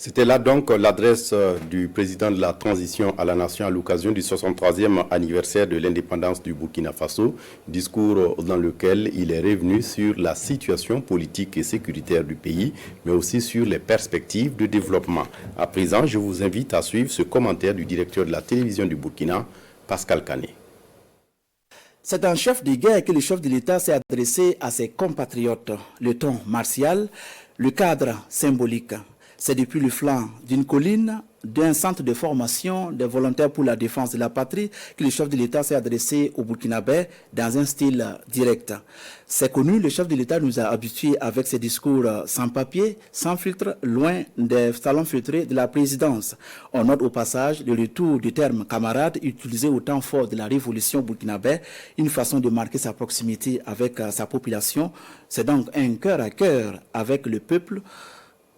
C'était là donc l'adresse du président de la transition à la nation à l'occasion du 63e anniversaire de l'indépendance du Burkina Faso, discours dans lequel il est revenu sur la situation politique et sécuritaire du pays, mais aussi sur les perspectives de développement. À présent, je vous invite à suivre ce commentaire du directeur de la télévision du Burkina, Pascal Kané. C'est un chef de guerre que le chef de l'État s'est adressé à ses compatriotes. Le ton martial, le cadre symbolique. C'est depuis le flanc d'une colline, d'un centre de formation des volontaires pour la défense de la patrie que le chef de l'État s'est adressé au Burkinabé dans un style direct. C'est connu, le chef de l'État nous a habitués avec ses discours sans papier, sans filtre, loin des salons feutrés de la présidence. On note au passage le retour du terme camarade utilisé au temps fort de la révolution burkinabé, une façon de marquer sa proximité avec sa population. C'est donc un cœur à cœur avec le peuple.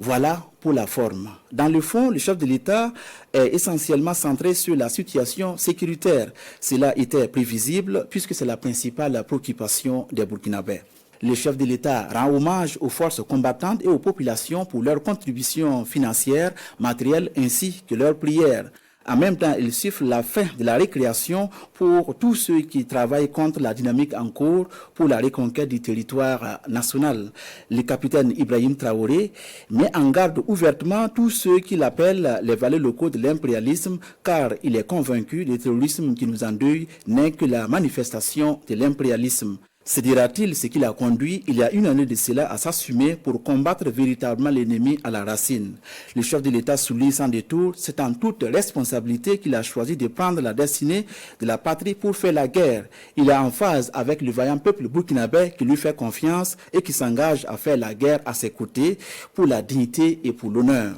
Voilà pour la forme. Dans le fond, le chef de l'État est essentiellement centré sur la situation sécuritaire. Cela était prévisible puisque c'est la principale préoccupation des Burkinabés. Le chef de l'État rend hommage aux forces combattantes et aux populations pour leur contribution financière, matérielle ainsi que leurs prières. En même temps, il siffle la fin de la récréation pour tous ceux qui travaillent contre la dynamique en cours pour la reconquête du territoire national. Le capitaine Ibrahim Traoré met en garde ouvertement tous ceux qui l'appellent les valets locaux de l'impérialisme, car il est convaincu que le terrorisme qui nous endeuille n'est que la manifestation de l'impérialisme. Se dira-t-il ce qui l'a conduit, il y a une année de cela, à s'assumer pour combattre véritablement l'ennemi à la racine. Le chef de l'État souligne sans détour, c'est en toute responsabilité qu'il a choisi de prendre la destinée de la patrie pour faire la guerre. Il est en phase avec le vaillant peuple burkinabé qui lui fait confiance et qui s'engage à faire la guerre à ses côtés pour la dignité et pour l'honneur.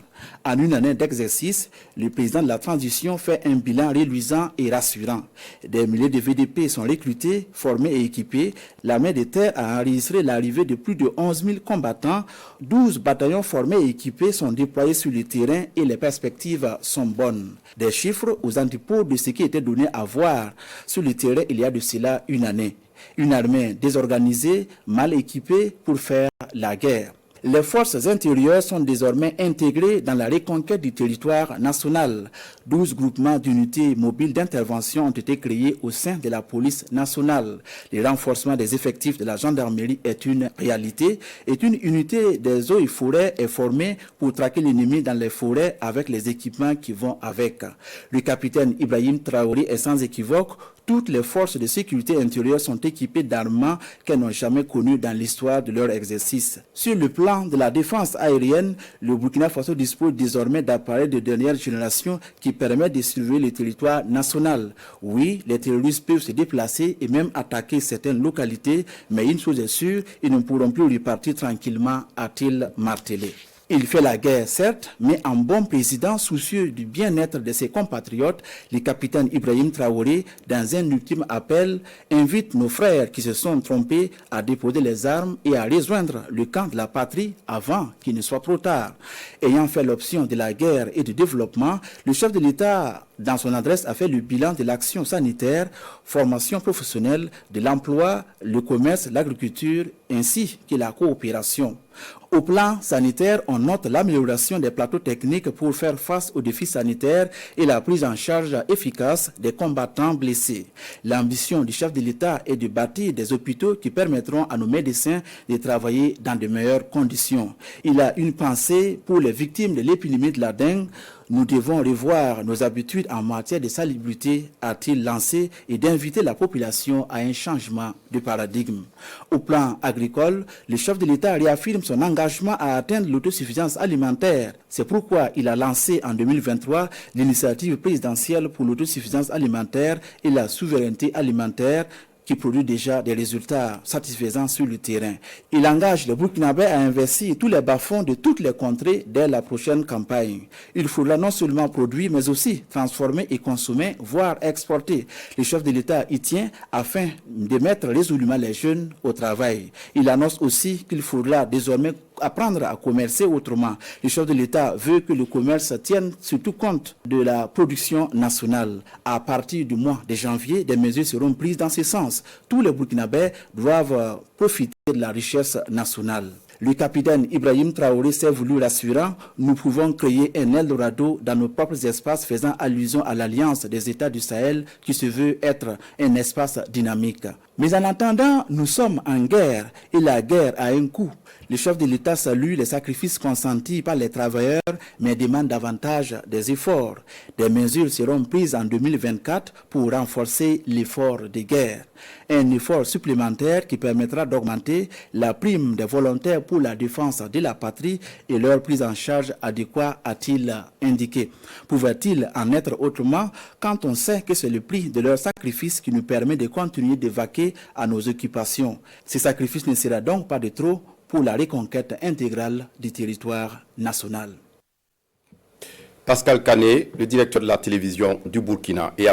En une année d'exercice, le président de la transition fait un bilan reluisant et rassurant. Des milliers de VDP sont recrutés, formés et équipés. L'armée de terre a enregistré l'arrivée de plus de 11 000 combattants. 12 bataillons formés et équipés sont déployés sur le terrain et les perspectives sont bonnes. Des chiffres aux antipodes de ce qui était donné à voir sur le terrain il y a de cela une année. Une armée désorganisée, mal équipée pour faire la guerre. Les forces intérieures sont désormais intégrées dans la reconquête du territoire national. 12 groupements d'unités mobiles d'intervention ont été créés au sein de la police nationale. Le renforcement des effectifs de la gendarmerie est une réalité. Une unité des eaux et forêts est formée pour traquer l'ennemi dans les forêts avec les équipements qui vont avec. Le capitaine Ibrahim Traoré est sans équivoque. Toutes les forces de sécurité intérieure sont équipées d'armements qu'elles n'ont jamais connus dans l'histoire de leur exercice. Sur le plan de la défense aérienne, le Burkina Faso dispose désormais d'appareils de dernière génération qui permettent de surveiller le territoire national. Oui, les terroristes peuvent se déplacer et même attaquer certaines localités, mais une chose est sûre, ils ne pourront plus repartir tranquillement, a-t-il martelé. Il fait la guerre, certes, mais en bon président soucieux du bien-être de ses compatriotes, le capitaine Ibrahim Traoré, dans un ultime appel, invite nos frères qui se sont trompés à déposer les armes et à rejoindre le camp de la patrie avant qu'il ne soit trop tard. Ayant fait l'option de la guerre et du développement, le chef de l'État, dans son adresse, a fait le bilan de l'action sanitaire, formation professionnelle, de l'emploi, le commerce, l'agriculture, ainsi que la coopération. Au plan sanitaire, on note l'amélioration des plateaux techniques pour faire face aux défis sanitaires et la prise en charge efficace des combattants blessés. L'ambition du chef de l'État est de bâtir des hôpitaux qui permettront à nos médecins de travailler dans de meilleures conditions. Il a une pensée pour les victimes de l'épidémie de la dengue. Nous devons revoir nos habitudes en matière de salubrité, a-t-il lancé, et d'inviter la population à un changement de paradigme. Au plan agricole, le chef de l'État réaffirme son engagement à atteindre l'autosuffisance alimentaire. C'est pourquoi il a lancé en 2023 l'initiative présidentielle pour l'autosuffisance alimentaire et la souveraineté alimentaire, qui produit déjà des résultats satisfaisants sur le terrain. Il engage le Burkinabé à investir tous les bas-fonds de toutes les contrées dès la prochaine campagne. Il faudra non seulement produire, mais aussi transformer et consommer, voire exporter. Le chef de l'État y tient afin de mettre résolument les jeunes au travail. Il annonce aussi qu'il faudra désormais apprendre à commercer autrement. Le chef de l'État veut que le commerce tienne surtout compte de la production nationale. À partir du mois de janvier, des mesures seront prises dans ce sens. Tous les Burkinabés doivent profiter de la richesse nationale. Le capitaine Ibrahim Traoré s'est voulu rassurant. Nous pouvons créer un Eldorado dans nos propres espaces, faisant allusion à l'Alliance des États du Sahel qui se veut être un espace dynamique. Mais en attendant, nous sommes en guerre et la guerre a un coût. Le chef de l'État salue les sacrifices consentis par les travailleurs, mais demande davantage des efforts. Des mesures seront prises en 2024 pour renforcer l'effort de guerre. Un effort supplémentaire qui permettra d'augmenter la prime des volontaires pour la défense de la patrie et leur prise en charge adéquate, a-t-il indiqué. Pouvait-il en être autrement quand on sait que c'est le prix de leur sacrifice qui nous permet de continuer de vaquer à nos occupations? Ces sacrifices ne sera donc pas de trop pour la reconquête intégrale du territoire national. Pascal Kané, le directeur de la télévision du Burkina, et